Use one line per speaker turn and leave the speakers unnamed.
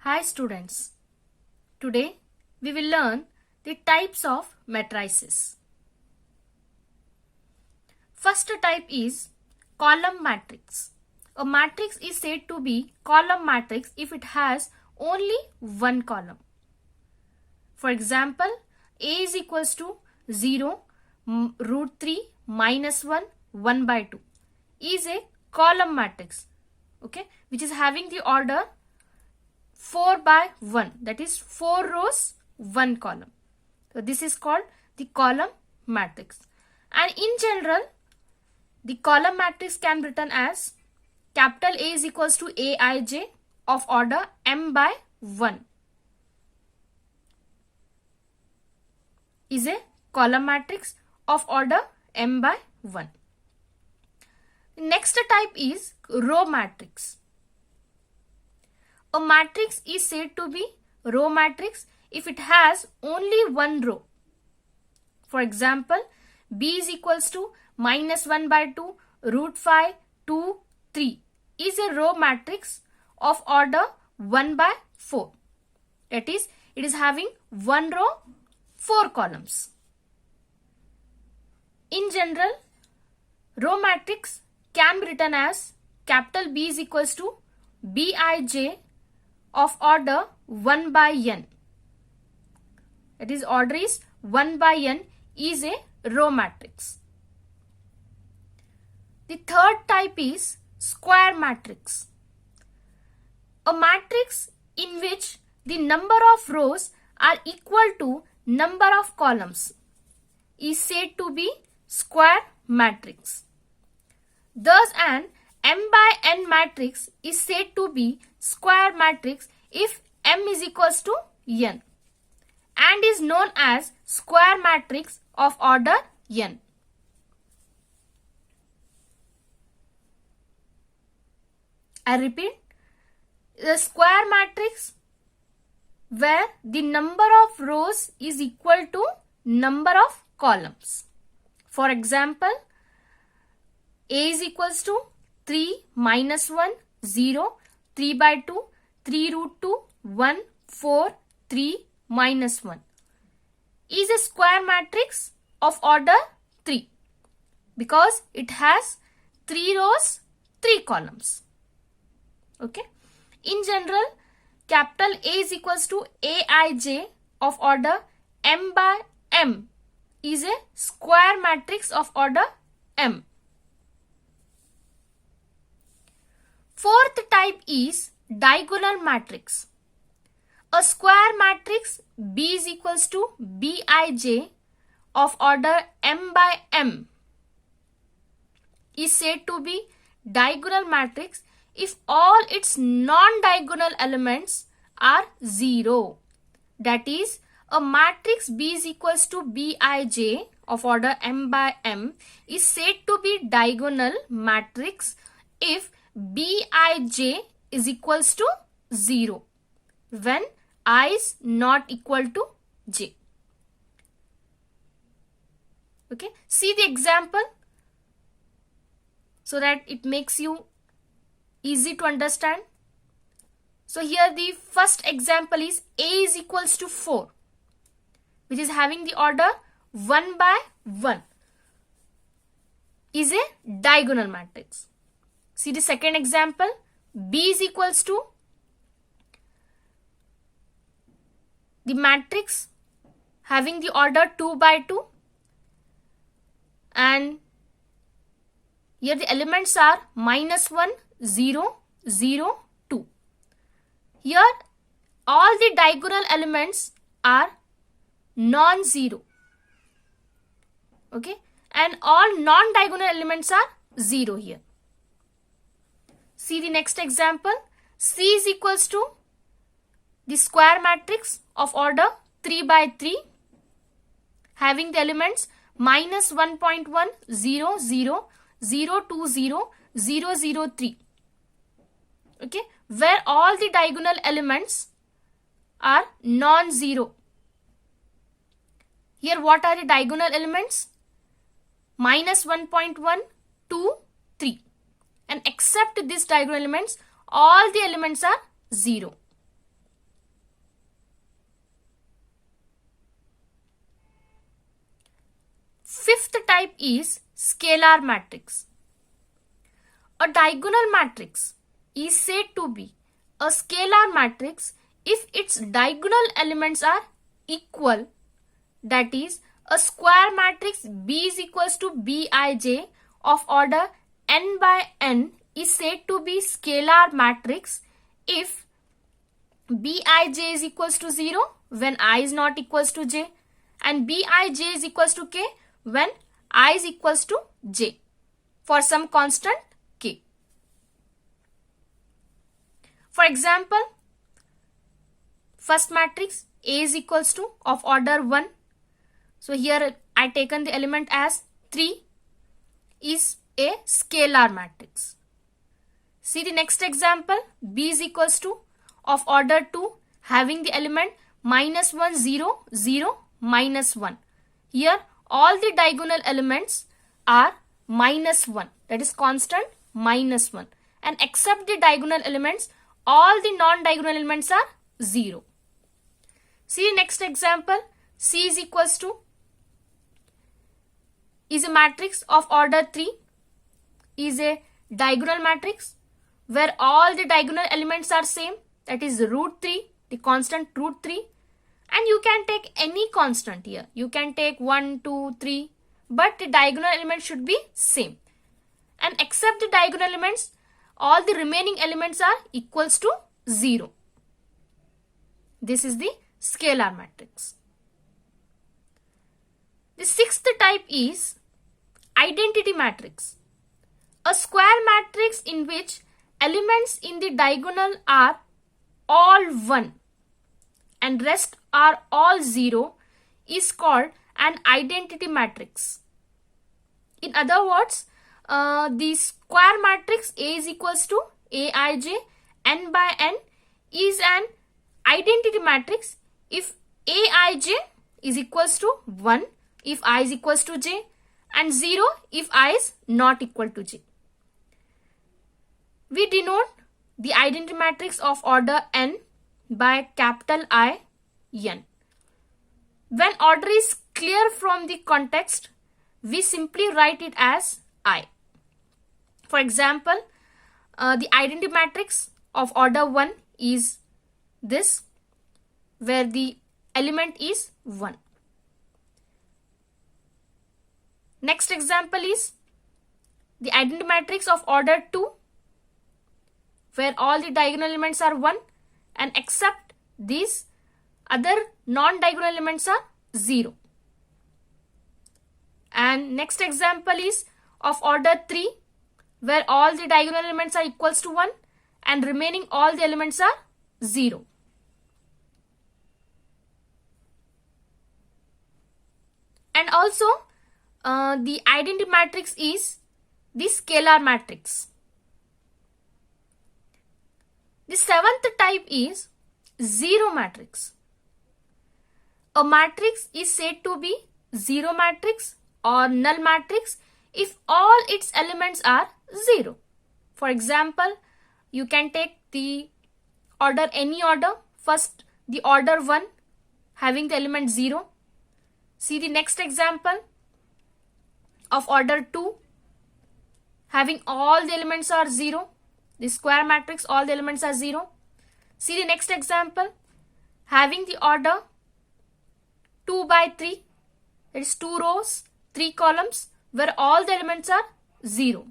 Hi students, today we will learn the types of matrices. First type is column matrix. A matrix is said to be column matrix if it has only one column. For example, A is equals to 0, root 3, minus 1, 1 by 2 is a column matrix, okay, which is having the order 4 by 1, that is 4 rows, 1 column. So this is called the column matrix. And in general, the column matrix can be written as capital A is equals to Aij of order m by 1 is a column matrix of order m by 1. The next type is row matrix. A matrix is said to be row matrix if it has only one row. For example, B is equals to minus 1 by 2, root 5, 2, 3 is a row matrix of order 1 by 4. That is, it is having one row, 4 columns. In general, row matrix can be written as capital B is equals to Bij of order 1 by n. That is, order is 1 by n is a row matrix. The third type is square matrix. A matrix in which the number of rows are equal to number of columns is said to be square matrix. Thus, an m by n matrix is said to be square matrix if m is equals to n and is known as square matrix of order n. I repeat, the square matrix where the number of rows is equal to number of columns. For example, A is equals to 3 minus 1, 0, 3 by 2, 3 root 2, 1, 4, 3 minus 1 is a square matrix of order 3 because it has 3 rows, 3 columns. Okay. In general, capital A is equals to Aij of order m by m is a square matrix of order m. Fourth type is diagonal matrix. A square matrix B is equals to Bij of order m by m is said to be diagonal matrix if all its non-diagonal elements are 0. That is, a matrix B is equals to Bij of order m by m is said to be diagonal matrix if Bij is equals to 0 when I is not equal to j. Okay, see the example so that it makes you easy to understand. So here the first example is A is equals to 4, which is having the order 1 by 1 is a diagonal matrix. See the second example, B is equals to the matrix having the order 2 by 2 and here the elements are minus 1, 0, 0, 2. Here all the diagonal elements are non-zero. Okay, and all non-diagonal elements are 0 here. See the next example, C is equals to the square matrix of order 3 by 3 having the elements minus 1.1, 0, 0, 0, 2, 0, 0, 0, 3. Okay, where all the diagonal elements are non-zero. Here what are the diagonal elements? Minus 1.1, 2, 3. And except these diagonal elements, all the elements are 0. fifth type is scalar matrix. A diagonal matrix is said to be a scalar matrix if its diagonal elements are equal. That is, a square matrix B is equals to Bij of order n by n is said to be scalar matrix if Bij is equals to 0 when I is not equals to j, and Bij is equals to k when I is equals to j for some constant k. For example, first matrix A is equals to of order 1. So here I taken the element as 3 is a scalar matrix. See the next example, B is equals to of order 2 having the element minus 1, 0, 0, minus 1. Here all the diagonal elements are minus 1, that is constant minus 1, and except the diagonal elements all the non-diagonal elements are 0. See the next example, C is equals to is a matrix of order 3, is a diagonal matrix where all the diagonal elements are same, that is root 3, the constant root 3, and you can take any constant here. You can take 1, 2, 3, but the diagonal element should be same. And except the diagonal elements, all the remaining elements are equals to 0. This is the scalar matrix. The sixth type is identity matrix. A square matrix in which elements in the diagonal are all 1 and rest are all 0 is called an identity matrix. In other words, the square matrix A is equals to Aij n by n is an identity matrix if Aij is equals to 1 if I is equals to j and 0 if I is not equal to j. We denote the identity matrix of order n by capital I n. When order is clear from the context, we simply write it as I. For example, the identity matrix of order 1 is this, where the element is 1. Next example is the identity matrix of order 2, where all the diagonal elements are 1 and except these other non-diagonal elements are 0. And next example is of order 3, where all the diagonal elements are equals to 1 and remaining all the elements are 0. And also the identity matrix is the scalar matrix. The seventh type is zero matrix. A matrix is said to be zero matrix or null matrix if all its elements are 0. For example, you can take the order any order. First the order 1 having the element 0. See the next example of order 2 having all the elements are 0. The square matrix all the elements are 0. See the next example having the order 2 by 3, that is 2 rows, 3 columns, where all the elements are 0.